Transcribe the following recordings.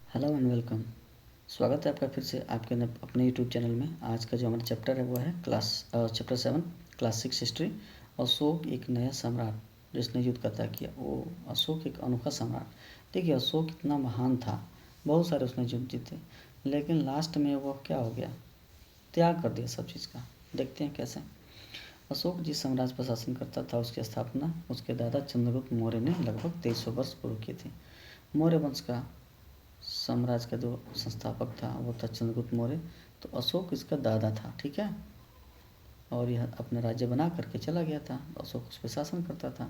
Hello and welcome. स्वागत है आपका फिर से आपके अपने यूट्यूब चैनल में। आज का जो हमारा चैप्टर है वो है चैप्टर 7 क्लास 6 हिस्ट्री। अशोक एक नया सम्राट जिसने युद्ध का त्याग किया। वो अशोक एक अनोखा सम्राट। देखिए अशोक इतना महान था, बहुत सारे उसने युद्ध जीते, लेकिन लास्ट में वो क्या हो गया, त्याग कर दिया सब चीज़ का। देखते हैं कैसे। अशोक जिस साम्राज्य पर शासन करता था उसकी स्थापना उसके दादा चंद्रगुप्त मौर्य ने लगभग 2300 वर्ष पूर्व की थी। मौर्य वंश का साम्राज्य का जो संस्थापक था वो था चंद्रगुप्त मौर्य। तो अशोक इसका दादा था, ठीक है। और यह अपना राज्य बना करके चला गया था, अशोक उस पर शासन करता था,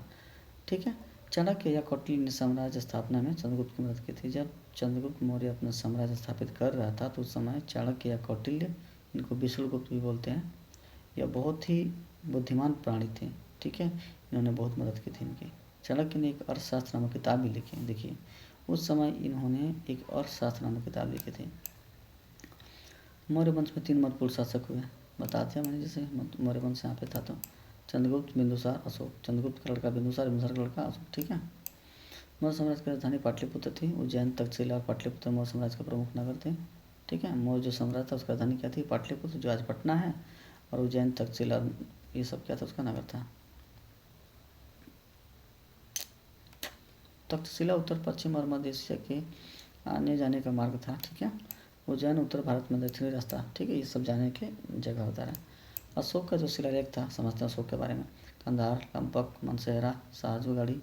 ठीक है। चाणक्य या कौटिल्य ने साम्राज्य स्थापना में चंद्रगुप्त की मदद की थी। जब चंद्रगुप्त मौर्य अपना साम्राज्य स्थापित कर रहा था तो उस समय चाणक्य या कौटिल्य, इनको विष्णुगुप्त भी बोलते हैं, यह बहुत ही बुद्धिमान प्राणी थे, ठीक है। इन्होंने बहुत मदद की थी इनकी। चाणक्य ने एक अर्थशास्त्र नामक किताब भी लिखी। देखिए उस समय इन्होंने एक अर्थशास्त्र नामक किताब लिखी थी। मौर्य वंश में 3 महत्वपूर्ण शासक हुए, बताते हैं मैंने। जैसे मौर्य वंश यहाँ पे था तो चंद्रगुप्त, बिंदुसार, अशोक। चंद्रगुप्त का लड़का बिंदुसार, बिंदुसार का लड़का अशोक, ठीक है। मौर्य साम्राज्य की राजधानी पाटलिपुत्र थी। उज्जैन, तक्षशिला और पाटलिपुत्र मौर्य साम्राज्य का प्रमुख नगर थे, ठीक है। मौर्य जो साम्राज्य था उसकी राजधानी क्या थी? पाटलिपुत्र, जो आज पटना है। और उज्जैन, तक्षशिला, ये सब क्या था? उसका नगर था। तक्षशिला उत्तर पश्चिम और मध्य एशिया के आने जाने का मार्ग था, ठीक है। उज्जैन उत्तर भारत में दक्षिणी रास्ता, ठीक है। ये सब जाने के जगह होता है। अशोक का जो शिलालेख था, समझते हैं अशोक के बारे में। कंधार, लंपक, मनसेहरा, साजूगढ़ी,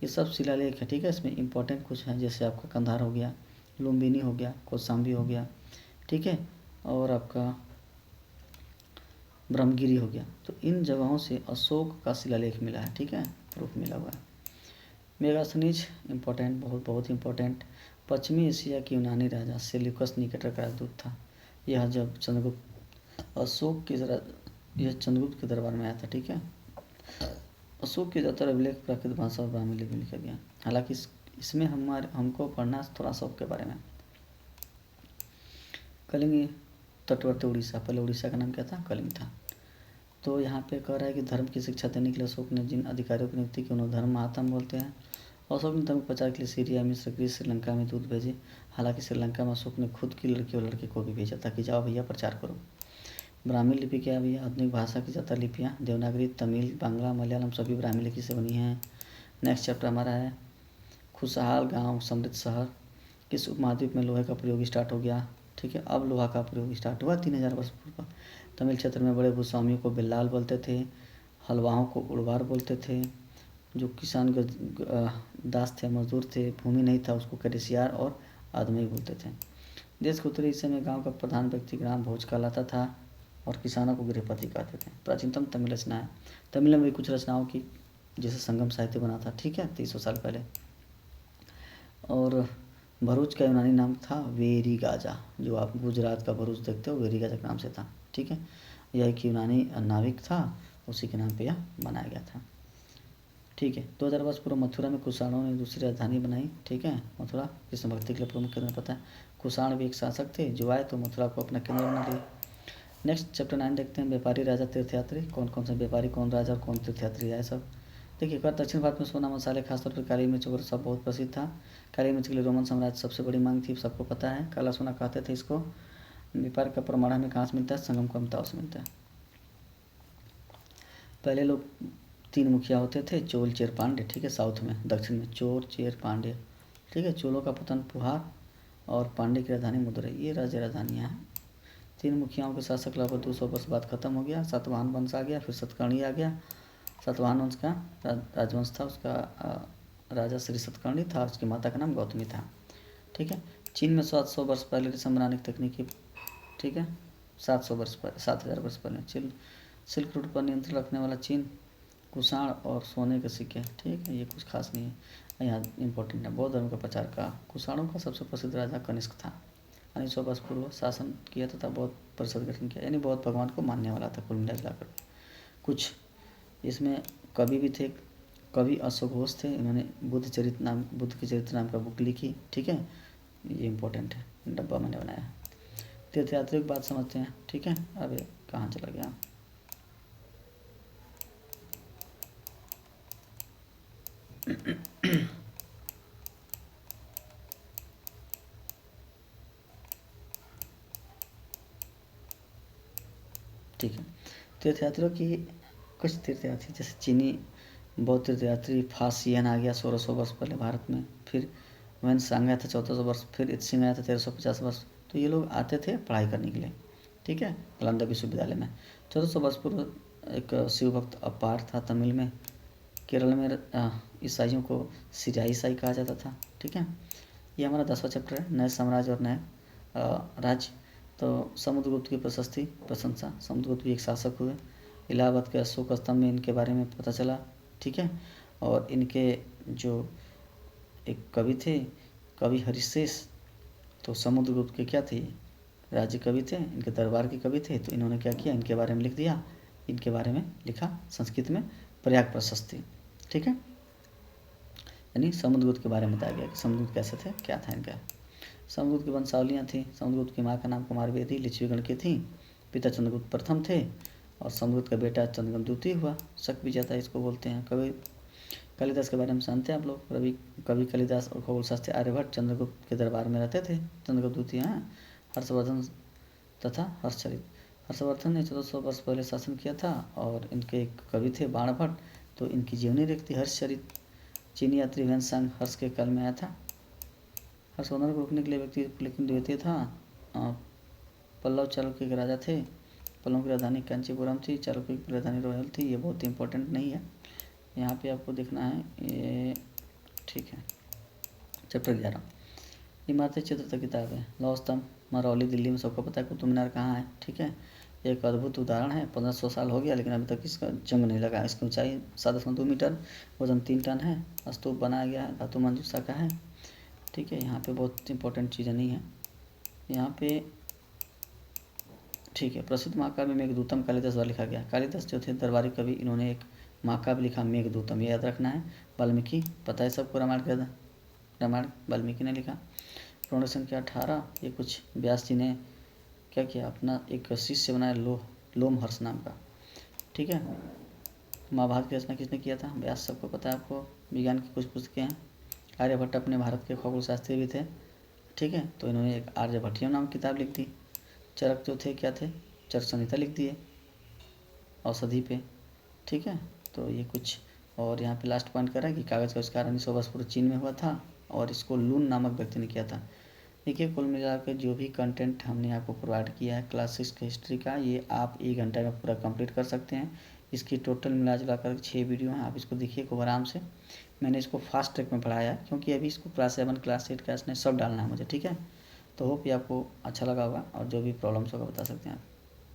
ये सब शिलालेख है, ठीक है। इसमें इंपॉर्टेंट कुछ है, जैसे आपका कंधार हो गया, लुम्बिनी हो गया, कौशाम्बी हो गया, ठीक है। और आपका ब्रह्मगिरी हो गया। तो इन जगहों से अशोक का शिलालेख मिला है, ठीक है, प्रूफ मिला हुआ है। मेगास्थनीज इंपॉर्टेंट, बहुत बहुत इंपॉर्टेंट। पश्चिमी एशिया की यूनानी राजा सेल्यूकस निकेटर का राजदूत था। यह जब चंद्रगुप्त अशोक के यह चंद्रगुप्त के दरबार में आया था, ठीक है। अशोक के ज़्यादातर अभिलेख प्राकृत भाषा और ब्राह्मी लिपि में लिखा गया। हालांकि इसमें हमको पढ़ना थोड़ा अशोक के बारे में। कलिंग तटवर्ती उड़ीसा, पहले उड़ीसा का नाम क्या था? कलिंग था। तो यहाँ पे कह रहा है कि धर्म की शिक्षा देने के लिए अशोक ने जिन अधिकारियों की नियुक्ति की उन्हें धर्म महात्मा बोलते हैं। अशोक ने धर्म प्रचार के लिए सीरिया, मिस्र, ग्रीस, श्रीलंका में दूत भेजे। हालांकि श्रीलंका में अशोक ने खुद की लड़की और लड़के को भी भेजा था कि जाओ भैया प्रचार करो। ब्राह्मी लिपि क्या है भैया? आधुनिक भाषा की ज़्यादा लिपियाँ देवनागरी, तमिल, बांग्ला, मलयालम सभी ब्राह्मी लिपि से बनी हैं। नेक्स्ट चैप्टर हमारा है खुशहाल गाँव समृद्ध शहर। किस उपमहाद्वीप में लोहे का प्रयोग स्टार्ट हो गया? ठीक है, अब लोहा का प्रयोग स्टार्ट हुआ 3000 वर्ष पूर्व। तमिल क्षेत्र में बड़े भूस्वामियों को बिल्लाल बोलते थे, हलवाओं को उड़वार बोलते थे। जो किसान दास थे, मजदूर थे, भूमि नहीं था, उसको करेसियार और आदमी बोलते थे। देश के उत्तरी हिस्से में गांव का प्रधान व्यक्ति ग्राम भोज कहलाता था और किसानों को गृहपति कहते थे। प्राचीनतम तमिल रचनाएं, तमिल में भी कुछ रचनाओं की जैसे संगम साहित्य बना था, ठीक है, 300 साल पहले। और भरूच का यूनानी नाम था वेरीगाजा, जो आप गुजरात का भरूच देखते हो, वेरीगाजा के नाम से था, ठीक है। यह एक यूनानी नाविक था, उसी के नाम पे यह बनाया गया था, ठीक है। 2000 वर्ष पूर्व मथुरा में कुषाणों ने दूसरी राजधानी बनाई, ठीक है। मथुरा कृष्ण भक्ति के लिए प्रमुख केंद्र पता है। कुषाण भी एक शासक थे, जो आए तो मथुरा को अपना केंद्र बना लिए। नेक्स्ट चैप्टर 9 देखते हैं, व्यापारी राजा तीर्थयात्री। कौन कौन से व्यापारी, कौन राजा और कौन तीर्थयात्री आए सब। देखिए एक बार दक्षिण भारत में सोना, मसाले, खासतौर पर काली मिर्च वगैरह सब बहुत प्रसिद्ध था। काली मिर्च के लिए रोमन साम्राज्य सबसे बड़ी मांग थी, सबको पता है, काला सोना कहते थे इसको। व्यापार का प्रमाण हमें कहाँ से मिलता है? संगम का अमताव से मिलता है। पहले लोग 3 मुखिया होते थे, चोल, चेर, पांड्य, ठीक है। साउथ में, दक्षिण में चोर, चेर, पांड्य, ठीक है। चोलों का पतन पुहार और पांड्य की राजधानी मदुरई, ये राज्य राजधानियाँ हैं। 3 मुखियाओं के शासक लगभग 200 वर्ष बाद खत्म हो गया। सातवाहन वंश आ गया, फिर सतकर्णी आ गया। सातवाहन वंश का राजवंश था, उसका राजा श्री सतकर्णी था, उसकी माता का नाम गौतमी था, ठीक है। चीन में 700 वर्ष पहले रेशम बनाने की तकनीकी, ठीक है, 700 वर्ष पहले, 7000 वर्ष पहले। सिल्क रूट पर नियंत्रण रखने वाला चीन, कुषाण और सोने के सिक्के, ठीक है। ये कुछ खास नहीं है, यहाँ इंपॉर्टेंट है। बौद्ध धर्म का प्रचार का कुषाणों का सबसे प्रसिद्ध राजा कनिष्क था। 1900 वर्ष पूर्व शासन किया तथा बौद्ध परिषद गठन किया, यानी बौद्ध भगवान को मानने वाला था कुल मिलाकर। कुछ इसमें कवि भी थे, कवि अशोक घोष थे, इन्होंने बुद्ध के चरित्र नाम का बुक लिखी, ठीक है। ये इंपॉर्टेंट है, डब्बा मैंने बनाया है। तीर्थयात्रियों की बात समझते हैं, ठीक है। अब ये कहाँ चला गया? ठीक है। तीर्थयात्रियों की कुछ तीर्थयात्री जैसे चीनी बौद्ध तीर्थयात्री फासियन आ गया 1600 वर्ष पहले भारत में, फिर वैनसांग आया था 1400 वर्ष, फिर इत्सिंग आया था 1350 वर्ष। तो ये लोग आते थे पढ़ाई करने के लिए, ठीक है, नालंदा विश्वविद्यालय में। 1400 वर्ष पूर्व एक शिव भक्त अपार था तमिल में। केरल में ईसाइयों को सिरियाई ईसाई कहा जाता था, ठीक है। ये हमारा 10वां चैप्टर है, नए साम्राज्य और नए राज्य। तो समुद्रगुप्त की प्रशंसा। समुद्रगुप्त भी एक शासक हुए। इलाहाबाद के अशोक स्तंभ में इनके बारे में पता चला, ठीक है। और इनके जो एक कवि थे, कवि हरिशेष, तो समुद्रगुप्त के क्या थे, राज्य कवि थे, इनके दरबार के कवि थे। तो इन्होंने क्या किया, इनके बारे में लिख दिया, इनके बारे में लिखा संस्कृत में प्रयाग प्रशस्ति, ठीक है। यानी समुद्रगुप्त के बारे में बताया गया कि समुद्रगुप्त कैसे थे, क्या था इनका। समुद्रगुप्त की वंशावलियाँ थी। समुद्रगुप्त की माँ का नाम कुमारवेदी लिच्छवीगण की थी। पिता चंद्रगुप्त प्रथम थे और समुद्रगुप्त का बेटा चंद्रगुप्त द्वितीय हुआ। शक विजेता इसको बोलते हैं। कवि कालिदास के बारे में जानते हैं आप लोग। कवि कालिदास और खगोल शास्त्री आर्यभट्ट चंद्रगुप्त के दरबार में रहते थे। चंद्रगुप्त द्वितीय हैं। हर्षवर्धन तथा हर्षचरित। हर्षवर्धन ने 1400 वर्ष पहले शासन किया था और इनके एक कवि थे बाणभट्ट, तो इनकी जीवनी लिखती हर्षचरित। चीनी यात्री वैनसांग हर्ष के काल में आया था। हर्षवर्धन को रोकने के लिए व्यक्ति लेकिन द्वितीय था। पल्लव चालुक्य के राजा थे। पल्लव की राजधानी कांचीपुरम थी, चालुक्य की राजधानी रोहल थी। ये बहुत इंपॉर्टेंट नहीं है, यहाँ पे आपको देखना है ये, ठीक है। चैप्टर 11 इमारती चित्र तक किताब है। लौह स्तंभ मरौली दिल्ली में सबको पता है। कुतुब मीनार कहाँ है, ठीक है। एक अद्भुत उदाहरण है। 1500 साल हो गया लेकिन अभी तक इसका जंग नहीं लगा। इसकी ऊंचाई 7.2 मीटर, वजन 3 टन है। स्तूप बनाया गया है, धातु मंजूषा का है, ठीक है। यहाँ पे बहुत इंपॉर्टेंट चीज़ें नहीं है यहाँ पे, ठीक है। प्रसिद्ध महाकाव्य मेघदूतम कालिदास द्वारा लिखा गया। कालिदास जो थे दरबारी कवि, इन्होंने एक महाकाव्य लिखा मेघदूतम, ये याद रखना है। वाल्मीकि पता है सबको, रामायण वाल्मीकि ने लिखा। प्रौढ़ संख्या 18। ये कुछ व्यास जी ने क्या किया, अपना एक शिष्य बनाया लोमहर्ष नाम का, ठीक है। महाभारत की रचना किसने किया था, व्यास, सबको पता है आपको। विज्ञान की कुछ पुस्तकें हैं। आर्यभट्ट अपने भारत के खगोल शास्त्री भी थे, ठीक है। तो इन्होंने एक आर्यभट्टियम नाम की किताब लिख दी। चरक जो थे क्या थे, चरक संहिता लिख दिए औषधि पे, ठीक है। तो ये कुछ, और यहाँ पे लास्ट पॉइंट कर रहा है कि कागज़ का आविष्कार 1900 वर्ष पूर्व चीन में हुआ था और इसको लून नामक व्यक्ति ने किया था। देखिए कुल मिलाकर जो भी कंटेंट हमने आपको प्रोवाइड किया है क्लास 6 के हिस्ट्री का, ये आप 1 घंटे में पूरा कंप्लीट कर सकते हैं। इसकी टोटल मिला जुला कर 6 वीडियो हैं। आप इसको देखिए खूब आराम से। मैंने इसको फास्ट ट्रैक में पढ़ाया है क्योंकि अभी इसको क्लास 7 क्लास 8 क्लास 9 सब डालना है मुझे, ठीक है। तो होप ये आपको अच्छा लगा होगा और जो भी प्रॉब्लम्स होगा बता सकते हैं आप।